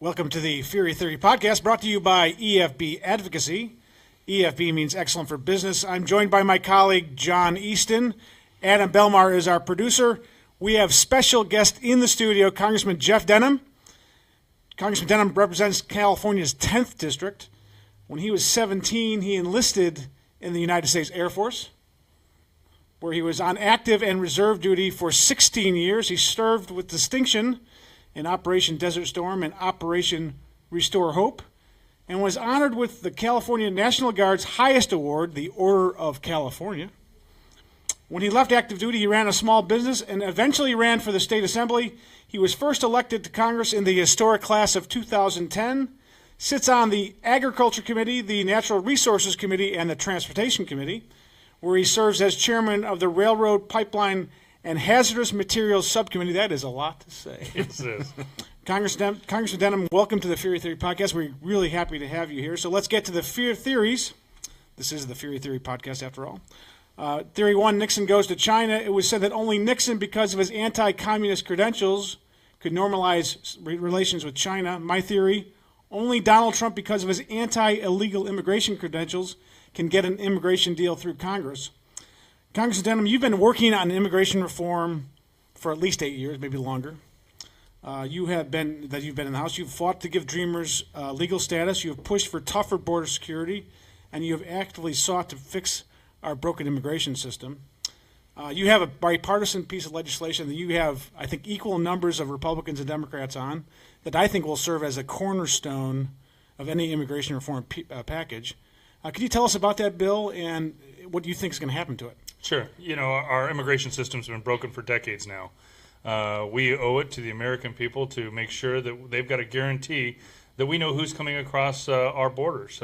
Welcome to the Fury Theory podcast brought to you by EFB Advocacy. EFB means excellent for business. I'm joined by my colleague, John Easton. Adam Belmar is our producer. We have special guest in the studio, Congressman Jeff Denham. Congressman Denham represents California's 10th district. When he was 17, he enlisted in the United States Air Force, where he was on active and reserve duty for 16 years. He served with distinction in Operation Desert Storm and Operation Restore Hope, and was honored with the California National Guard's highest award, the Order of California. When he left active duty, he ran a small business and eventually ran for the state assembly. He was first elected to Congress in the historic class of 2010, sits on the Agriculture Committee, the Natural Resources Committee, and the Transportation Committee, where he serves as chairman of the Railroad, Pipeline, and Hazardous Materials Subcommittee. That is a lot to say. Yes, it is. Congressman Denham, welcome to the Fury Theory podcast. We're really happy to have you here. So let's get to the Fear Theories. This is the Fury Theory podcast, after all. Theory 1, Nixon goes to China. It was said that only Nixon, because of his anti-communist credentials, could normalize relations with China. My theory, only Donald Trump, because of his anti-illegal immigration credentials, can get an immigration deal through Congress. Congressman Denham, you've been working on immigration reform for at least 8 years, maybe longer. You've been in the House. You've fought to give Dreamers legal status. You have pushed for tougher border security, and you have actively sought to fix our broken immigration system. You have a bipartisan piece of legislation that you have, I think, equal numbers of Republicans and Democrats on that I think will serve as a cornerstone of any immigration reform package. Could you tell us about that bill and what you think is going to happen to it? Sure. You know, our immigration system's been broken for decades now. We owe it to the American people to make sure that they've got a guarantee that we know who's coming across our borders.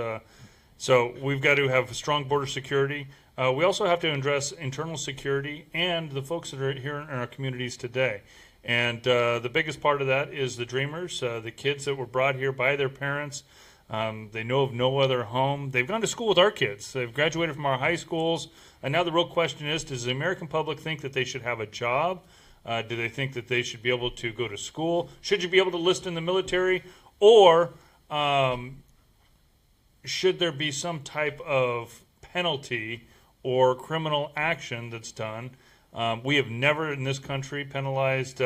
So we've got to have strong border security. We also have to address internal security and the folks that are here in our communities today. And the biggest part of that is the Dreamers, the kids that were brought here by their parents. They know of no other home. They've gone to school with our kids. They've graduated from our high schools. And now the real question is, does the American public think that they should have a job? Do they think that they should be able to go to school? Should you be able to enlist in the military? Or should there be some type of penalty or criminal action that's done? We have never in this country penalized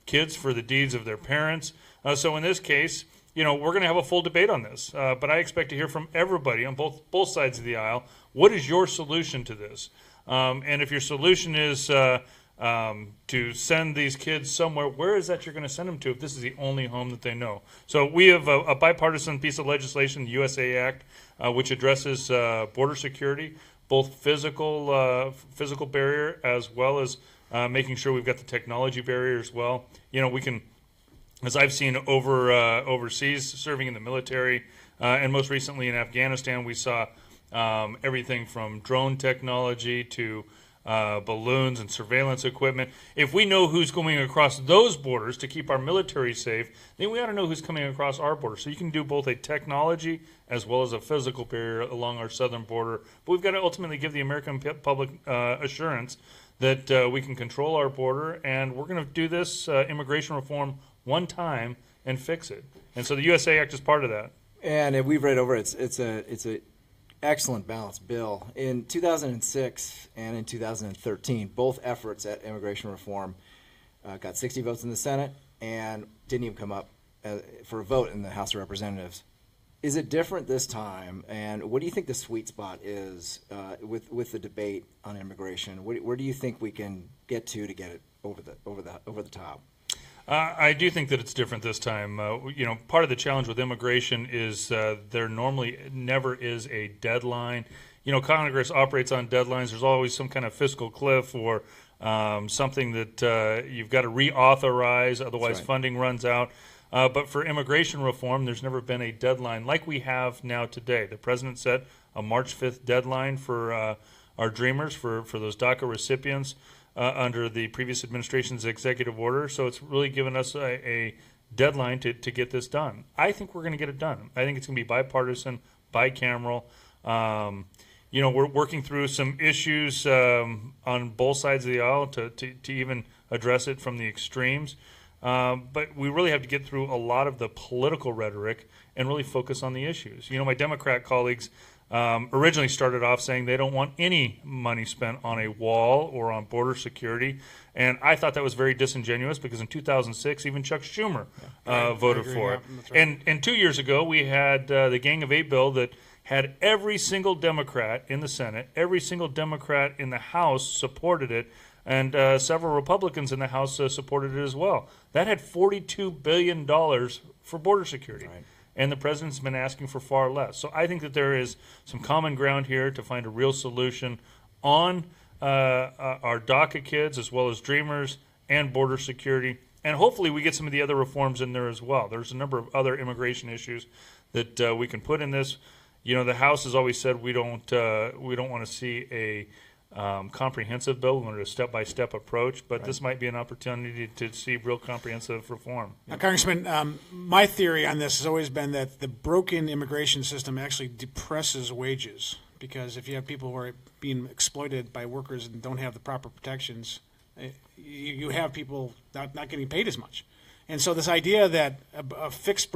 kids for the deeds of their parents. So in this case, you know, we're going to have a full debate on this, but I expect to hear from everybody on both sides of the aisle. What is your solution to this? And if your solution is to send these kids somewhere, where is that you're going to send them to if this is the only home that they know? So we have a bipartisan piece of legislation, the USA Act, which addresses border security, both physical barrier as well as making sure we've got the technology barrier as well. You know, we can, as I've seen overseas, serving in the military, and most recently in Afghanistan, we saw everything from drone technology to balloons and surveillance equipment. If we know who's going across those borders to keep our military safe, then we ought to know who's coming across our border. So you can do both a technology as well as a physical barrier along our southern border. But we've got to ultimately give the American public assurance that we can control our border, and we're going to do this immigration reform one time and fix it. And so the USA Act is part of that. And we've read over it. It's a excellent balanced bill. In 2006 and in 2013, both efforts at immigration reform got 60 votes in the Senate and didn't even come up for a vote in the House of Representatives. Is it different this time? And what do you think the sweet spot is with the debate on immigration? Where do you think we can get to get it over the top? I do think that it's different this time. You know, part of the challenge with immigration is there normally never is a deadline. You know, Congress operates on deadlines. There's always some kind of fiscal cliff or something that you've got to reauthorize, otherwise funding runs out. But for immigration reform, there's never been a deadline like we have now today. The president set a March 5th deadline for our Dreamers, for those DACA recipients. Under the previous administration's executive order. So it's really given us a deadline to get this done. I think we're going to get it done. I think it's going to be bipartisan, bicameral. You know, we're working through some issues on both sides of the aisle to even address it from the extremes. But we really have to get through a lot of the political rhetoric and really focus on the issues. My Democrat colleagues originally started off saying they don't want any money spent on a wall or on border security. And I thought that was very disingenuous because in 2006, even Chuck Schumer voted for it. Right. And 2 years ago, we had the Gang of Eight bill that had every single Democrat in the Senate, every single Democrat in the House supported it, and several Republicans in the House supported it as well. That had $42 billion for border security. Right. And the president's been asking for far less. So I think that there is some common ground here to find a real solution on our DACA kids as well as Dreamers and border security. And hopefully we get some of the other reforms in there as well. There's a number of other immigration issues that we can put in this. The House has always said we don't want to see a comprehensive bill. We want a step-by-step approach, but this might be an opportunity to see real comprehensive reform. Now, Congressman, my theory on this has always been that the broken immigration system actually depresses wages, because if you have people who are being exploited by workers and don't have the proper protections, you have people not getting paid as much. And so this idea that a fixed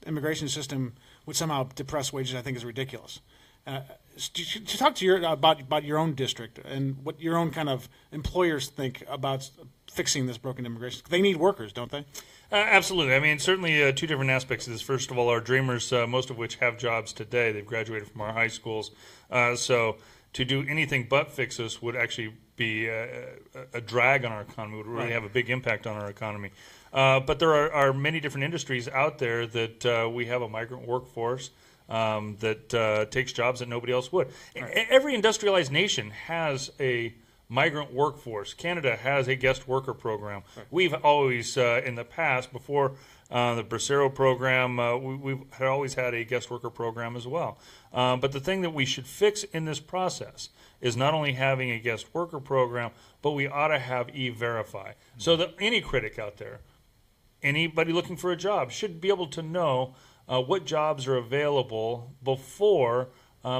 immigration system would somehow depress wages, I think, is ridiculous. To talk to about your own district and what your own kind of employers think about fixing this broken immigration. They need workers, don't they? Absolutely. I mean, certainly two different aspects of this. First of all, our Dreamers, most of which have jobs today, they've graduated from our high schools. So to do anything but fix this would actually be a drag on our economy, would really have a big impact on our economy. But there are many different industries out there that we have a migrant workforce that takes jobs that nobody else would. Right. Every industrialized nation has a migrant workforce. Canada has a guest worker program. Right. We've always, in the past, before the Bracero program, we've always had a guest worker program as well. But the thing that we should fix in this process is not only having a guest worker program, but we ought to have E-Verify. Mm-hmm. So that any critic out there, anybody looking for a job, should be able to know what jobs are available before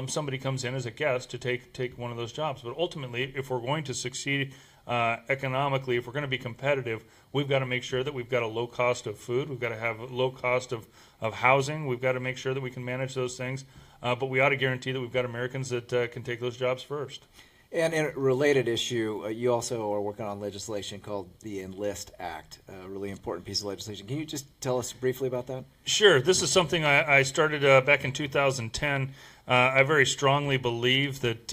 somebody comes in as a guest to take one of those jobs. But ultimately, if we're going to succeed economically, if we're going to be competitive, we've got to make sure that we've got a low cost of food. We've got to have a low cost of housing. We've got to make sure that we can manage those things. But we ought to guarantee that we've got Americans that can take those jobs first. And in a related issue, you also are working on legislation called the Enlist Act, a really important piece of legislation. Can you just tell us briefly about that? Sure. This is something I started back in 2010. I very strongly believe that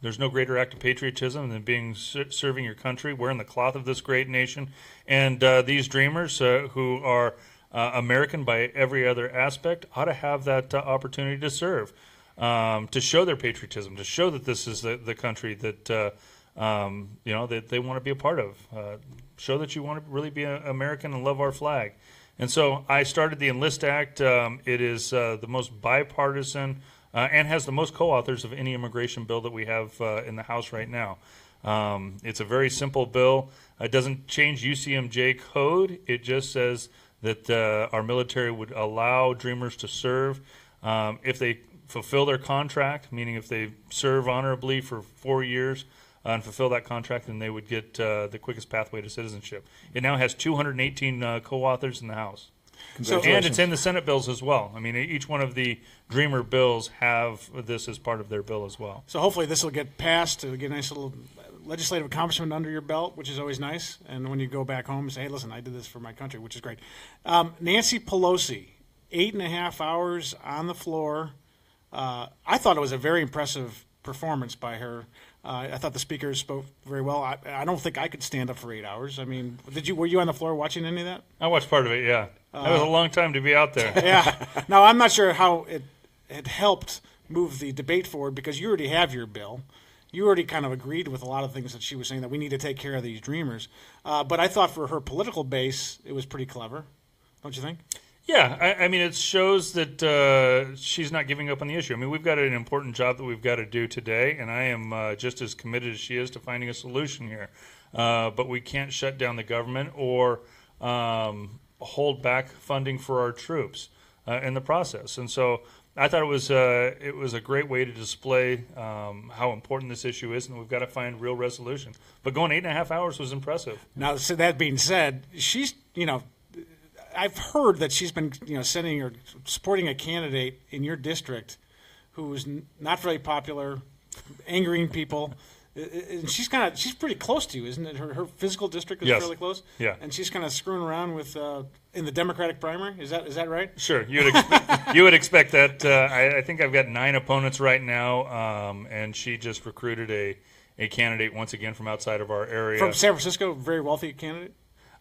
there's no greater act of patriotism than serving your country, wearing the cloth of this great nation. And these Dreamers who are American by every other aspect ought to have that opportunity to serve. To show their patriotism, to show that this is the country that that they want to be a part of. Show that you want to really be an American and love our flag. And so I started the Enlist Act. It is the most bipartisan and has the most co-authors of any immigration bill that we have in the House right now. It's a very simple bill. It doesn't change UCMJ code. It just says that our military would allow Dreamers to serve if they fulfill their contract, meaning if they serve honorably for 4 years and fulfill that contract, then they would get the quickest pathway to citizenship. It now has 218 co-authors in the House. And it's in the Senate bills as well. I mean, each one of the Dreamer bills have this as part of their bill as well. So hopefully this will get passed. It'll get a nice little legislative accomplishment under your belt, which is always nice. And when you go back home and say, hey, listen, I did this for my country, which is great. Nancy Pelosi, 8.5 hours on the floor. I thought it was a very impressive performance by her. I thought the speaker spoke very well. I don't think I could stand up for 8 hours. I mean, were you on the floor watching any of that? I watched part of it, yeah. That was a long time to be out there. Yeah. Now, I'm not sure how it helped move the debate forward because you already have your bill. You already kind of agreed with a lot of things that she was saying, that we need to take care of these Dreamers. But I thought for her political base, it was pretty clever. Don't you think? Yeah, I mean, it shows that she's not giving up on the issue. I mean, we've got an important job that we've got to do today, and I am just as committed as she is to finding a solution here. But we can't shut down the government or hold back funding for our troops in the process. And so I thought it was a great way to display how important this issue is, and we've got to find real resolution. But going 8.5 hours was impressive. Now, so that being said, she's, I've heard that she's been, sending or supporting a candidate in your district who's not very popular, angering people. And she's pretty close to you, isn't it? Her physical district is Yes. fairly close. Yeah. And she's kind of screwing around with in the Democratic primary. Is that right? Sure, you would expect that. I think I've got 9 opponents right now, and she just recruited a candidate once again from outside of our area. From San Francisco, very wealthy candidate.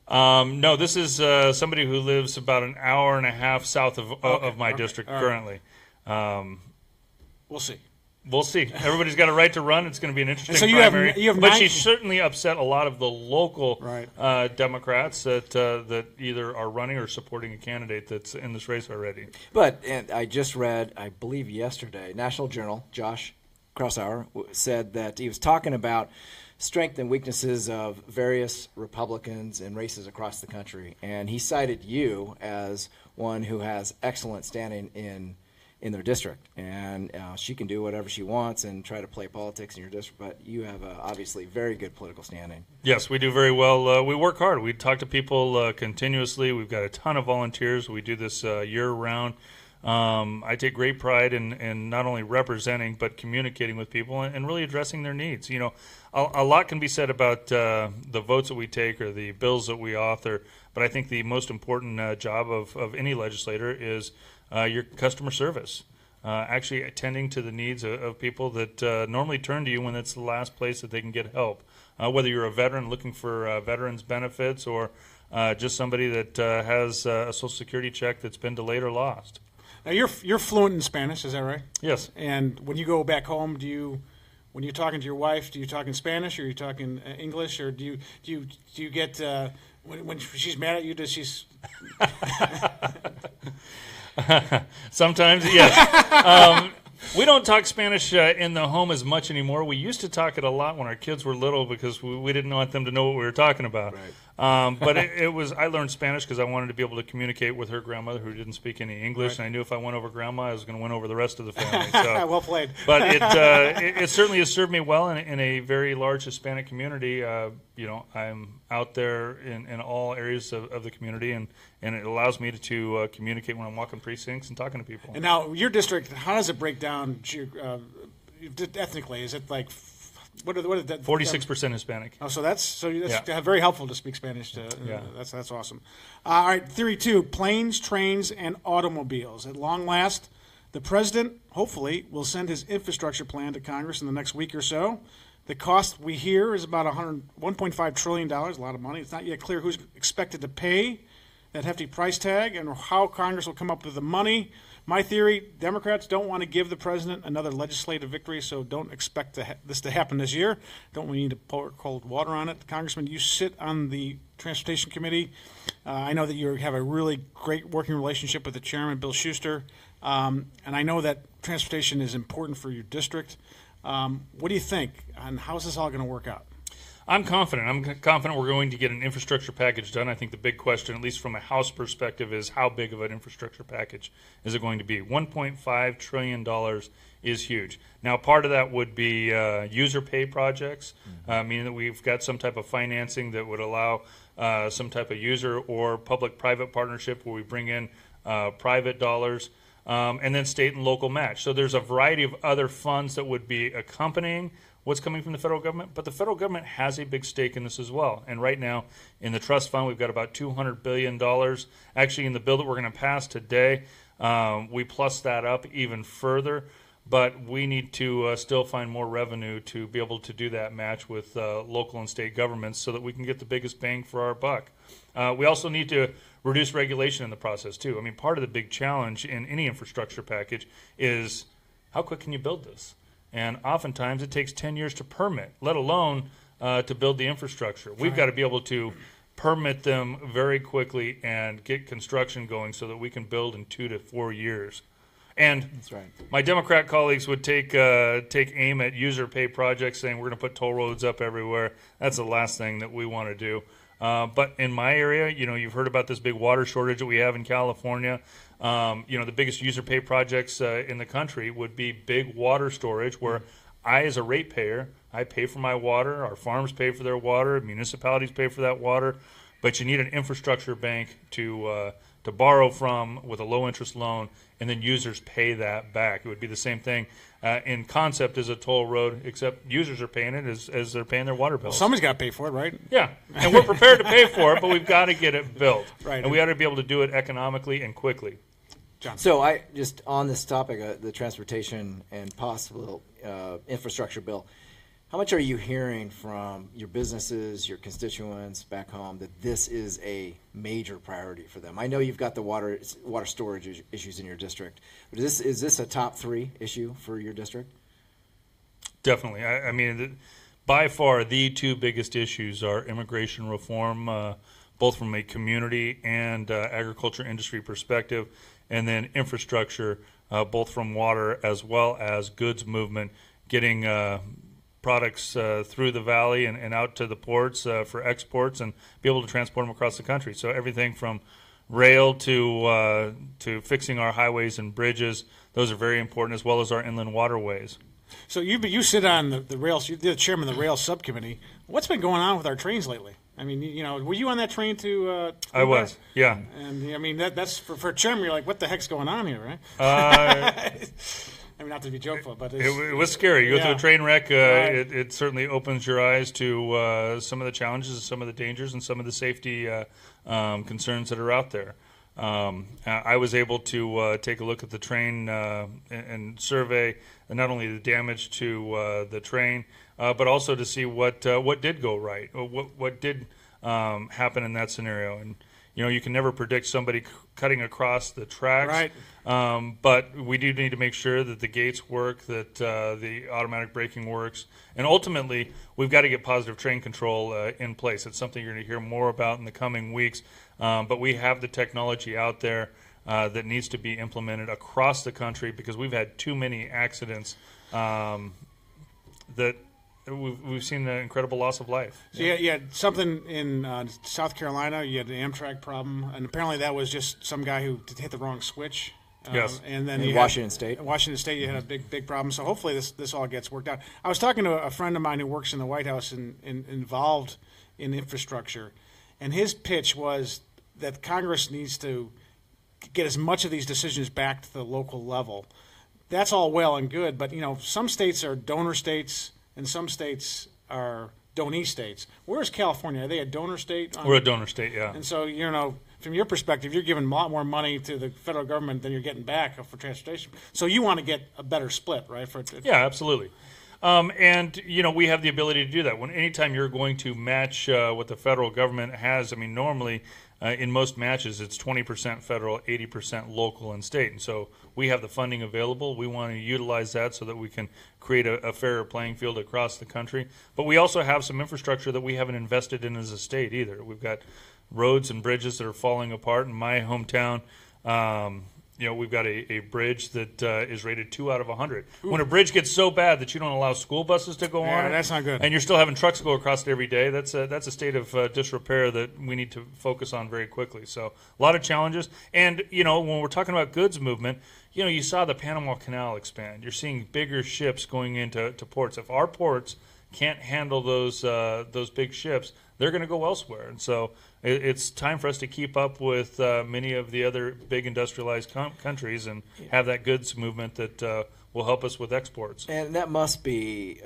No, this is somebody who lives about an hour and a half south of my district currently. We'll see. We'll see. Everybody's got a right to run. It's going to be an interesting so primary. you have but 9 she certainly upset a lot of the local Right. Democrats that either are running or supporting a candidate that's in this race already. But and I just read, I believe yesterday, National Journal, Josh Krausauer said that he was talking about strength and weaknesses of various Republicans in races across the country, and he cited you as one who has excellent standing in their district, and she can do whatever she wants and try to play politics in your district, but you have obviously very good political standing. Yes, we do very well. We work hard. We talk to people continuously. We've got a ton of volunteers. We do this year-round. I take great pride in not only representing but communicating with people and really addressing their needs. A lot can be said about the votes that we take or the bills that we author, but I think the most important job of any legislator is your customer service, actually attending to the needs of people that normally turn to you when it's the last place that they can get help. Whether you're a veteran looking for veterans benefits or just somebody that has a Social Security check that's been delayed or lost. Now you're fluent in Spanish, is that right? Yes. And when you go back home, when you're talking to your wife, do you talk in Spanish or are you talking English, or do you get when she's mad at you? Does she? Sometimes, yes. We don't talk Spanish in the home as much anymore. We used to talk it a lot when our kids were little because we didn't want them to know what we were talking about. Right. But it was, I learned Spanish because I wanted to be able to communicate with her grandmother who didn't speak any English, Right. I'm I knew if I won over grandma, I was going to win over the rest of the family. So. Well played. But it certainly has served me well in a very large Hispanic community. I'm out there in all areas of the community, and it allows me to communicate when I'm walking precincts and talking to people. And now your district, how does it break down ethnically? Is it like what is that? 46% Hispanic. Oh, so that's Yeah. very helpful to speak Spanish. Yeah. That's awesome. All right, theory 2: planes, trains, and automobiles. At long last, the president hopefully will send his infrastructure plan to Congress in the next week or so. The cost we hear is about $1.5 trillion, a lot of money. It's not yet clear who's expected to pay that hefty price tag and how Congress will come up with the money. My theory, Democrats don't want to give the president another legislative victory, so don't expect this to happen this year. Don't we need to pour cold water on it? Congressman, you sit on the Transportation Committee. I know that you have a really great working relationship with the chairman, Bill Schuster, and I know that transportation is important for your district. What do you think, and how is this all going to work out? I'm confident we're going to get an infrastructure package done. I think the big question, at least from a House perspective, is how big of an infrastructure package is it going to be? $1.5 trillion is huge. Now, part of that would be user pay projects, meaning that we've got some type of financing that would allow some type of user or public-private partnership where we bring in private dollars, and then state and local match. So there's a variety of other funds that would be accompanying what's coming from the federal government, but the federal government has a big stake in this as well. And right now, in the trust fund, we've got about $200 billion. Actually, in the bill that we're going to pass today, we plus that up even further, but we need to still find more revenue to be able to do that match with local and state governments so that we can get the biggest bang for our buck. We also need to reduce regulation in the process, too. I mean, part of the big challenge in any infrastructure package is how quick can you build this? And oftentimes it takes 10 years to permit, let alone to build the infrastructure. We've got to be able to permit them very quickly and get construction going so that we can build in 2 to 4 years. And That's right. My Democrat colleagues would take aim at user pay projects saying we're going to put toll roads up everywhere. That's the last thing that we want to do. But in my area, you've heard about this big water shortage that we have in California. The biggest user pay projects in the country would be big water storage where I, as a ratepayer, I pay for my water, our farms pay for their water, municipalities pay for that water, but you need an infrastructure bank to borrow from with a low-interest loan, and then users pay that back. It would be the same thing in concept as a toll road, except users are paying it as they're paying their water bills. Well, somebody's got to pay for it, right? Yeah, and we're prepared to pay for it, but we've got to get it built. Right. And we ought to be able to do it economically and quickly. John. So I just on this topic, the transportation and possible infrastructure bill, how much are you hearing from your businesses, your constituents back home that this is a major priority for them? I know you've got the water storage issues in your district, but is this a top 3 issue for your district? Definitely. I mean, by far the 2 biggest issues are immigration reform, both from a community and agriculture industry perspective, and then infrastructure, both from water as well as goods movement, getting products through the valley and out to the ports for exports and be able to transport them across the country. So everything from rail to fixing our highways and bridges, those are very important, as well as our inland waterways. So you sit on the rail. You're the chairman of the rail subcommittee. What's been going on with our trains lately? I mean, were you on that train to? I was, yeah. And I mean, that's for a chairman. You're like, what the heck's going on here, right? I mean, not to be joking, but it was scary. You go through a train wreck. Right. It certainly opens your eyes to some of the challenges, some of the dangers, and some of the safety concerns that are out there. I was able to take a look at the train and survey not only the damage to the train, but also to see what did go right, what did happen in that scenario. And you can never predict somebody cutting across the tracks, right? But we do need to make sure that the gates work, that the automatic braking works, and ultimately we've got to get positive train control in place. It's something you're going to hear more about in the coming weeks. But we have the technology out there that needs to be implemented across the country because we've had too many accidents that we've seen an incredible loss of life. So you had something in South Carolina. You had an Amtrak problem, and apparently that was just some guy who hit the wrong switch. Yes. And then in Washington State. Washington State, you had a big problem. So hopefully this all gets worked out. I was talking to a friend of mine who works in the White House and involved in infrastructure, and his pitch was that Congress needs to get as much of these decisions back to the local level. That's all well and good, but some states are donor states and some states are donee states. Where's California? Are they a donor state? We're a donor state, yeah. And so from your perspective, you're giving a lot more money to the federal government than you're getting back for transportation. So you want to get a better split, right? Yeah, absolutely. And we have the ability to do that. Anytime you're going to match what the federal government has, I mean, normally in most matches it's 20% federal, 80% local and state. And so we have the funding available. We want to utilize that so that we can create a fairer playing field across the country. But we also have some infrastructure that we haven't invested in as a state either. We've got roads and bridges that are falling apart in my hometown. We've got a bridge that is rated 2 out of 100. Ooh. When a bridge gets so bad that you don't allow school buses to go on it, that's not good. And you're still having trucks go across it every day, that's a state of disrepair that we need to focus on very quickly. So a lot of challenges. And, when we're talking about goods movement, you saw the Panama Canal expand. You're seeing bigger ships going into ports. If our ports can't handle those big ships, they're going to go elsewhere. And so it's time for us to keep up with many of the other big industrialized countries and have that goods movement that will help us with exports. And that must be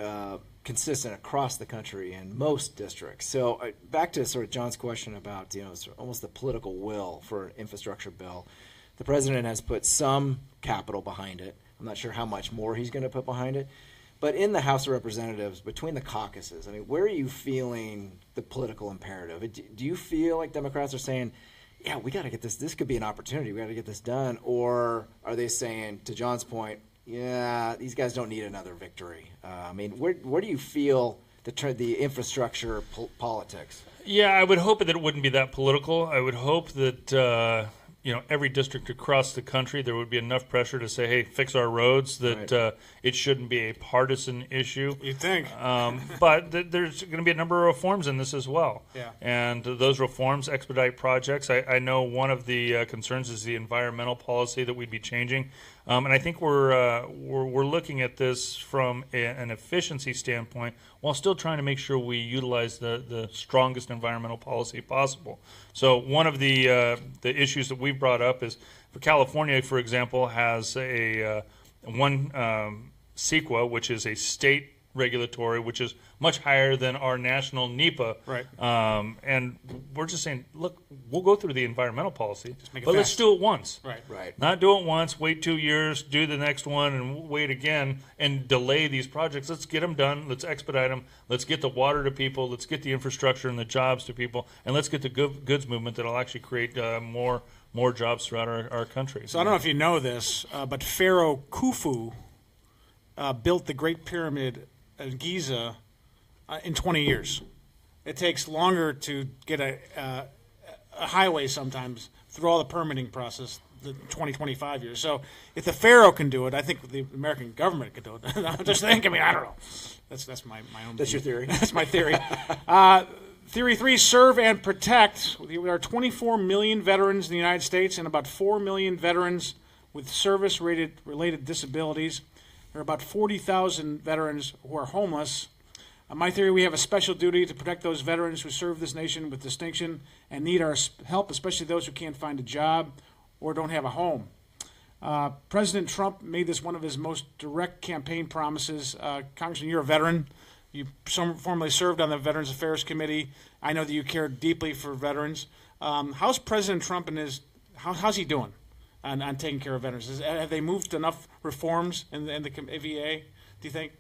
consistent across the country in most districts. So back to sort of John's question about almost the political will for an infrastructure bill. The president has put some capital behind it. I'm not sure how much more he's going to put behind it. But in the House of Representatives, between the caucuses, where are you feeling the political imperative? Do you feel like Democrats are saying, yeah, we got to get this. This could be an opportunity. We got to get this done. Or are they saying, to John's point, yeah, these guys don't need another victory? Where do you feel the infrastructure politics? Yeah, I would hope that it wouldn't be that political. I would hope that every district across the country, there would be enough pressure to say, hey, fix our roads, that it shouldn't be a partisan issue. You'd think. But there's going to be a number of reforms in this as well. Yeah. And those reforms expedite projects. I know one of the concerns is the environmental policy that we'd be changing. And I think we're looking at this from an efficiency standpoint while still trying to make sure we utilize the strongest environmental policy possible. So one of the issues that we've brought up is, for California, for example, has a CEQA, which is a state regulatory, which is much higher than our national NEPA. Right. And we're just saying, look, we'll go through the environmental policy, make it but let's fast. do it once. Right. Not do it once, wait 2 years, do the next one, and wait again, and delay these projects. Let's get them done. Let's expedite them. Let's get the water to people. Let's get the infrastructure and the jobs to people, and let's get the goods movement that will actually create more jobs throughout our country. So I don't know if you know this, but Pharaoh Khufu built the Great Pyramid of Giza in 20 years. It takes longer to get a highway sometimes through all the permitting process than 25 years. So if the Pharaoh can do it, I think the American government could do it. I just think, I don't know. That's my own That's your theory. That's my theory. Theory 3, serve and protect. There are 24 million veterans in the United States and about 4 million veterans with service-related disabilities. There are about 40,000 veterans who are homeless. My theory, we have a special duty to protect those veterans who serve this nation with distinction and need our help, especially those who can't find a job or don't have a home. President Trump made this one of his most direct campaign promises. Congressman, you're a veteran. You formerly served on the Veterans Affairs Committee. I know that you care deeply for veterans. How's President Trump and how's he doing on taking care of veterans? Have they moved enough reforms in the VA, do you think?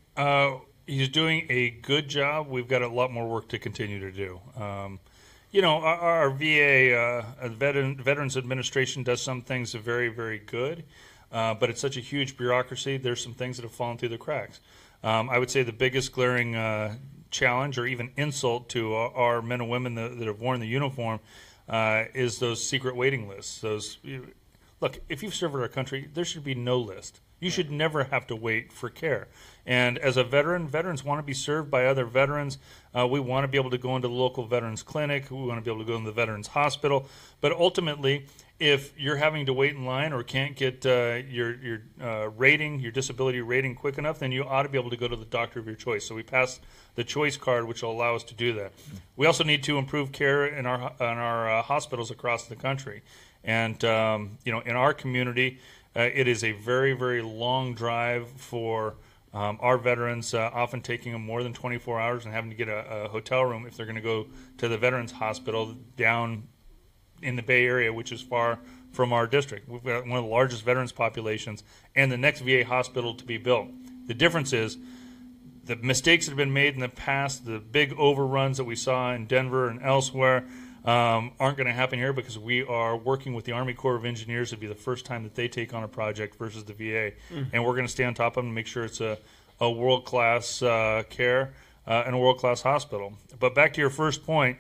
He's doing a good job. We've got a lot more work to continue to do. Our VA, Veterans Administration, does some things that are very, very good, but it's such a huge bureaucracy. There's some things that have fallen through the cracks. I would say the biggest glaring challenge or even insult to our men and women that have worn the uniform is those secret waiting lists. Look, if you've served our country, there should be no list. You should never have to wait for care. And as a veteran, veterans want to be served by other veterans. We want to be able to go into the local veterans clinic. We want to be able to go into the veterans hospital. But ultimately, if you're having to wait in line or can't get your rating, your disability rating quick enough, then you ought to be able to go to the doctor of your choice. So we passed the choice card, which will allow us to do that. We also need to improve care in our hospitals across the country. And in our community, it is a very, very long drive for our veterans, often taking them more than 24 hours and having to get a hotel room if they're going to go to the Veterans Hospital down in the Bay Area, which is far from our district. We've got one of the largest veterans populations and the next VA hospital to be built. The difference is the mistakes that have been made in the past, the big overruns that we saw in Denver and elsewhere, aren't going to happen here because we are working with the Army Corps of Engineers. It'll be the first time that they take on a project versus the VA. And we're going to stay on top of them and make sure it's a world-class care and a world-class hospital. But back to your first point,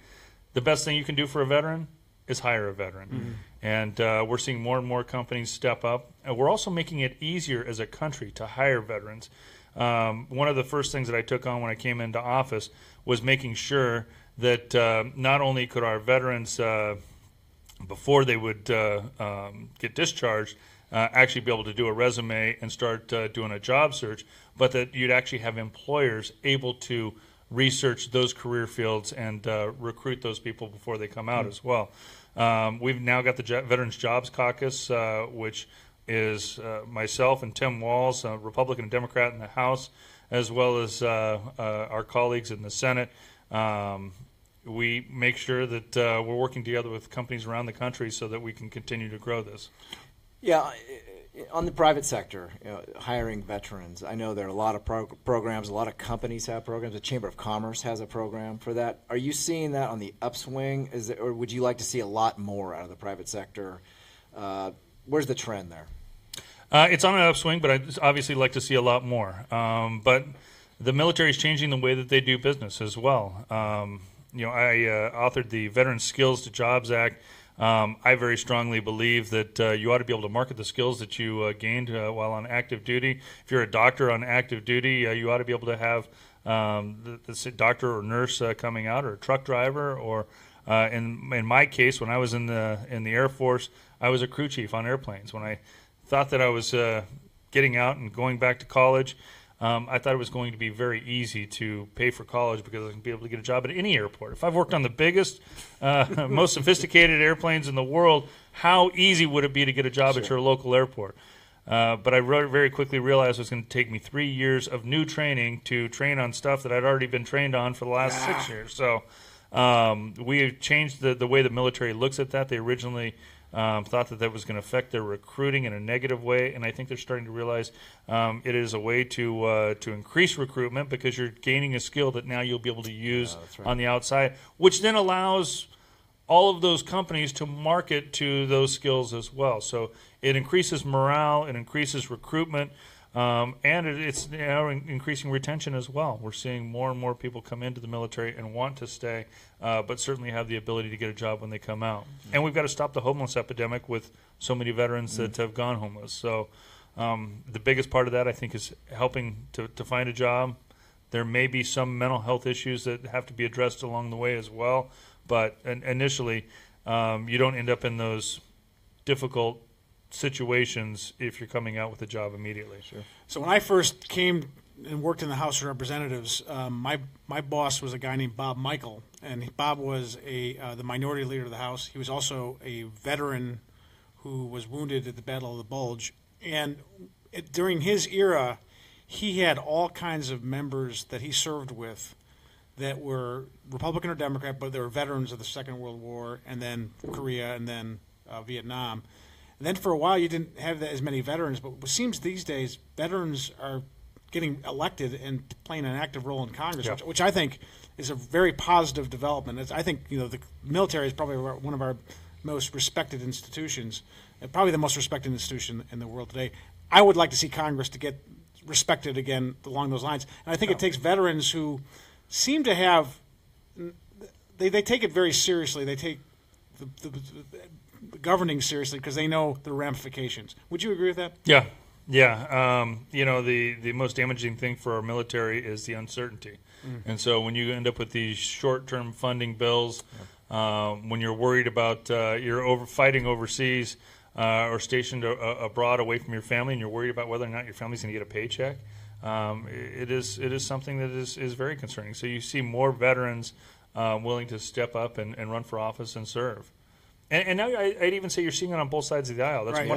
the best thing you can do for a veteran is hire a veteran. And we're seeing more and more companies step up. And we're also making it easier as a country to hire veterans. One of the first things that I took on when I came into office was making sure that not only could our veterans, before they would get discharged, actually be able to do a resume and start doing a job search, but that you'd actually have employers able to research those career fields and recruit those people before they come out as well. We've now got the Veterans Jobs Caucus, which is myself and Tim Walz, a Republican and Democrat in the House, as well as our colleagues in the Senate. We make sure that we're working together with companies around the country so that we can continue to grow this. Yeah, on the private sector, hiring veterans, I know there are a lot of programs, a lot of companies have programs. The Chamber of Commerce has a program for that. Are you seeing that on the upswing, or would you like to see a lot more out of the private sector? Where's the trend there? It's on an upswing, but I'd obviously like to see a lot more. But the military is changing the way that they do business as well. I authored the Veteran Skills to Jobs Act. I very strongly believe that you ought to be able to market the skills that you gained while on active duty. If you're a doctor on active duty, you ought to be able to have the doctor or nurse coming out, or a truck driver, or in my case, when I was in the Air Force, I was a crew chief on airplanes. When I thought that I was getting out and going back to college, I thought it was going to be very easy to pay for college because I was going to be able to get a job at any airport. If I've worked on the biggest, most sophisticated airplanes in the world, how easy would it be to get a job at your local airport? But I very quickly realized it was going to take me 3 years of new training to train on stuff that I'd already been trained on for the last 6 years. So we have changed the way the military looks at that. They originally thought that was going to affect their recruiting in a negative way, and I think they're starting to realize it is a way to increase recruitment because you're gaining a skill that now you'll be able to use on the outside, which then allows all of those companies to market to those skills as well. So it increases morale, it increases recruitment, and it's increasing retention as well. We're seeing more and more people come into the military and want to stay, but certainly have the ability to get a job when they come out. And we've got to stop the homeless epidemic with so many veterans that have gone homeless. So the biggest part of that, I think, is helping to find a job. There may be some mental health issues that have to be addressed along the way as well, but initially you don't end up in those difficult situations if you're coming out with a job immediately. Sure. So when I first came and worked in the House of Representatives, my boss was a guy named Bob Michael, and Bob was the minority leader of the House. He was also a veteran who was wounded at the Battle of the Bulge, and during his era, he had all kinds of members that he served with that were Republican or Democrat, but they were veterans of the Second World War, and then Korea, and then Vietnam. And then for a while, you didn't have as many veterans, but it seems these days veterans are getting elected and playing an active role in Congress, which I think is a very positive development. I think the military is probably one of our most respected institutions, probably the most respected institution in the world today. I would like to see Congress to get respected again along those lines, and I think it takes veterans who seem to have they take it very seriously. They take the governing seriously because they know the ramifications. Would you agree with that? Yeah. The most damaging thing for our military is the uncertainty. And so when you end up with these short-term funding bills, when you're worried about you're fighting overseas or stationed abroad away from your family, and you're worried about whether or not your family's going to get a paycheck, it is something that is very concerning. So you see more veterans willing to step up and run for office and serve. And now I'd even say you're seeing it on both sides of the aisle. That's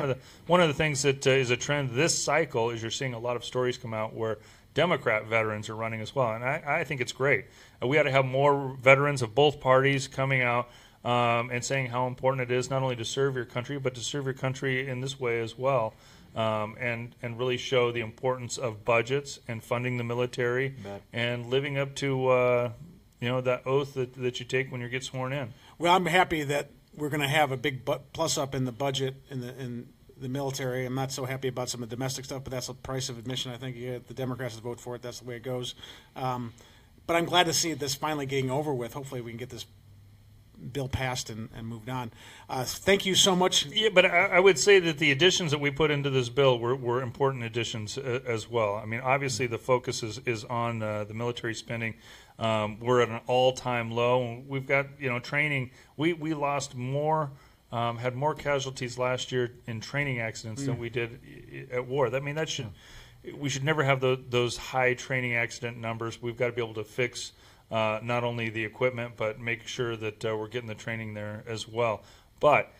one of the things that is a trend this cycle is you're seeing a lot of stories come out where Democrat veterans are running as well. And I think it's great. We ought to have more veterans of both parties coming out and saying how important it is not only to serve your country, but to serve your country in this way as well. And really show the importance of budgets and funding the military and living up to that oath that you take when you get sworn in. Well, I'm happy that we're going to have a big plus up in the budget in the military. I'm not so happy about some of the domestic stuff, but that's the price of admission. I think you get the Democrats to vote for it. That's the way it goes. But I'm glad to see this finally getting over with. Hopefully we can get this bill passed and moved on. Thank you so much. Yeah, but I would say that the additions that we put into this bill were important additions as well. I mean, obviously the focus is on the military spending. We're at an all-time low. We've got training. We lost more, had more casualties last year in training accidents than we did at war. We should never have those high training accident numbers. We've got to be able to fix not only the equipment, but make sure that we're getting the training there as well. But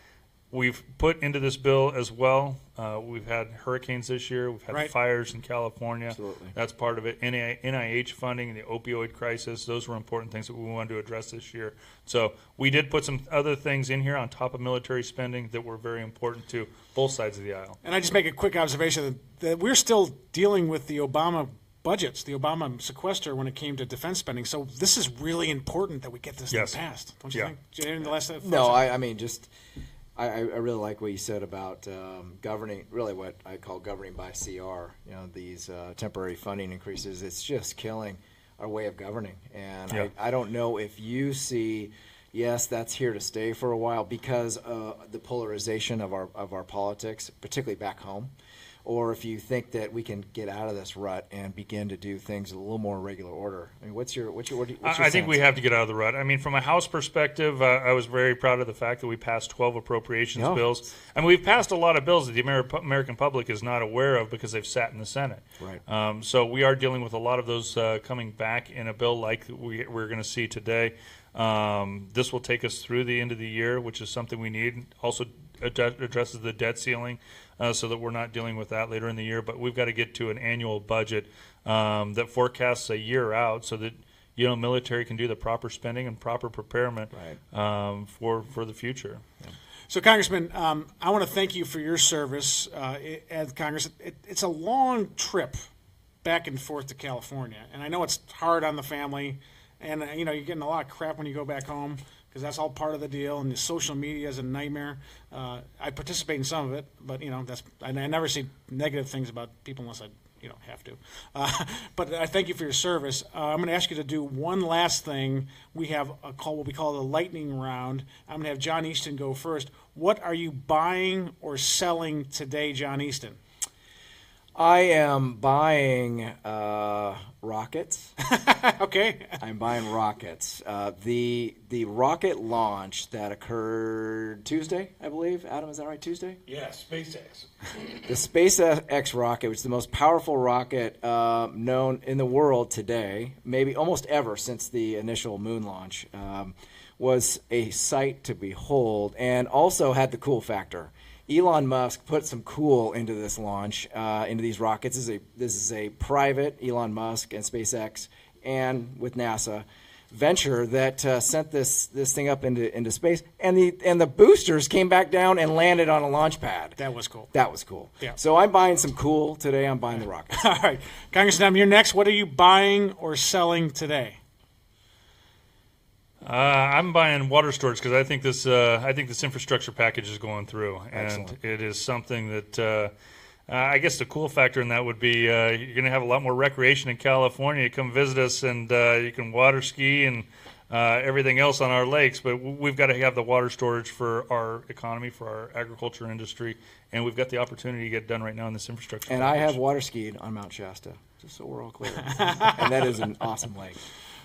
we've put into this bill as well, we've had hurricanes this year, we've had fires in California. Absolutely. That's part of it. NIH funding, the opioid crisis, those were important things that we wanted to address this year. So we did put some other things in here on top of military spending that were very important to both sides of the aisle. And I just make a quick observation that we're still dealing with the Obama budgets, the Obama sequester when it came to defense spending. So this is really important that we get this thing passed. Don't you think? In the last no, I mean, just I really like what you said about governing, really what I call governing by CR, these temporary funding increases. It's just killing our way of governing. And I don't know if you see, yes, that's here to stay for a while because the polarization of our politics, particularly back home. Or if you think that we can get out of this rut and begin to do things in a little more regular order. I mean, what's your I think we sense? have to get out of the rut. I mean, from a House perspective, I was very proud of the fact that we passed 12 appropriations bills. I mean, we've passed a lot of bills that the American public is not aware of because they've sat in the Senate. Right. So we are dealing with a lot of those coming back in a bill like we're going to see today. This will take us through the end of the year, which is something we need. Also addresses the debt ceiling so that we're not dealing with that later in the year. But we've got to get to an annual budget that forecasts a year out so that military can do the proper spending and proper preparement for the future. Yeah. So, Congressman, I want to thank you for your service at Congress. It's a long trip back and forth to California, and I know it's hard on the family, and you're getting a lot of crap when you go back home because that's all part of the deal, and the social media is a nightmare. I participate in some of it, but I never see negative things about people unless I have to. But I thank you for your service. I'm going to ask you to do one last thing. We have what we call the lightning round. I'm going to have John Easton go first. What are you buying or selling today, John Easton? I am buying rockets. Okay. I'm buying rockets. The rocket launch that occurred Tuesday, I believe. Adam, is that right? Tuesday? Yeah, SpaceX. The SpaceX rocket, which is the most powerful rocket known in the world today, maybe almost ever since the initial moon launch, was a sight to behold, and also had the cool factor. Elon Musk put some cool into this launch, into these rockets. This is a private Elon Musk and SpaceX and with NASA venture that sent this thing up into space, and the boosters came back down and landed on a launch pad. That was cool. That was cool. Yeah. So I'm buying some cool today. I'm buying the rockets. All right, Congressman, you're next. What are you buying or selling today? I'm buying water storage because I think this infrastructure package is going through, and Excellent. it is something that I guess the cool factor in that would be you're going to have a lot more recreation in California. You come visit us, and you can water ski and everything else on our lakes. But we've got to have the water storage for our economy, for our agriculture industry, and we've got the opportunity to get it done right now in this infrastructure. And package. I have water skied on Mount Shasta, just so we're all clear. And that is an awesome lake.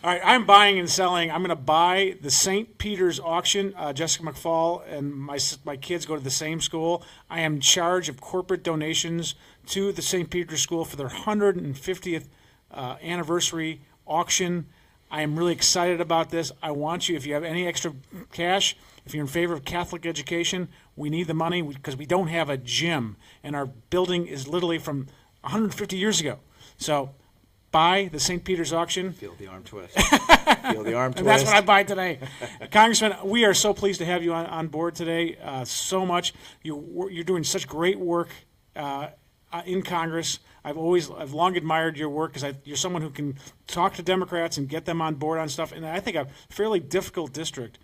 All right, I'm buying and selling. I'm going to buy the St. Peter's auction. Jessica McFall and my kids go to the same school. I am in charge of corporate donations to the St. Peter's School for their 150th anniversary auction. I am really excited about this. I want you, if you have any extra cash, if you're in favor of Catholic education, we need the money because we don't have a gym, and our building is literally from 150 years ago. So buy the St. Peter's auction. Feel the arm twist. Feel the arm twist. And that's what I buy today. Congressman, we are so pleased to have you on board today. So much. You're doing such great work in Congress. I've long admired your work because you're someone who can talk to Democrats and get them on board on stuff. And I think a fairly difficult district.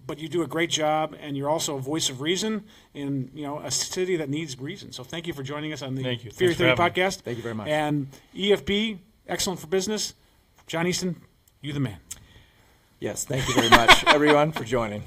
But you do a great job, and you're also a voice of reason in a city that needs reason. So thank you for joining us on the Theory Theory podcast. Thank you very much. And EFB, excellent for business. John Easton, you the man. Yes, thank you very much, everyone, for joining.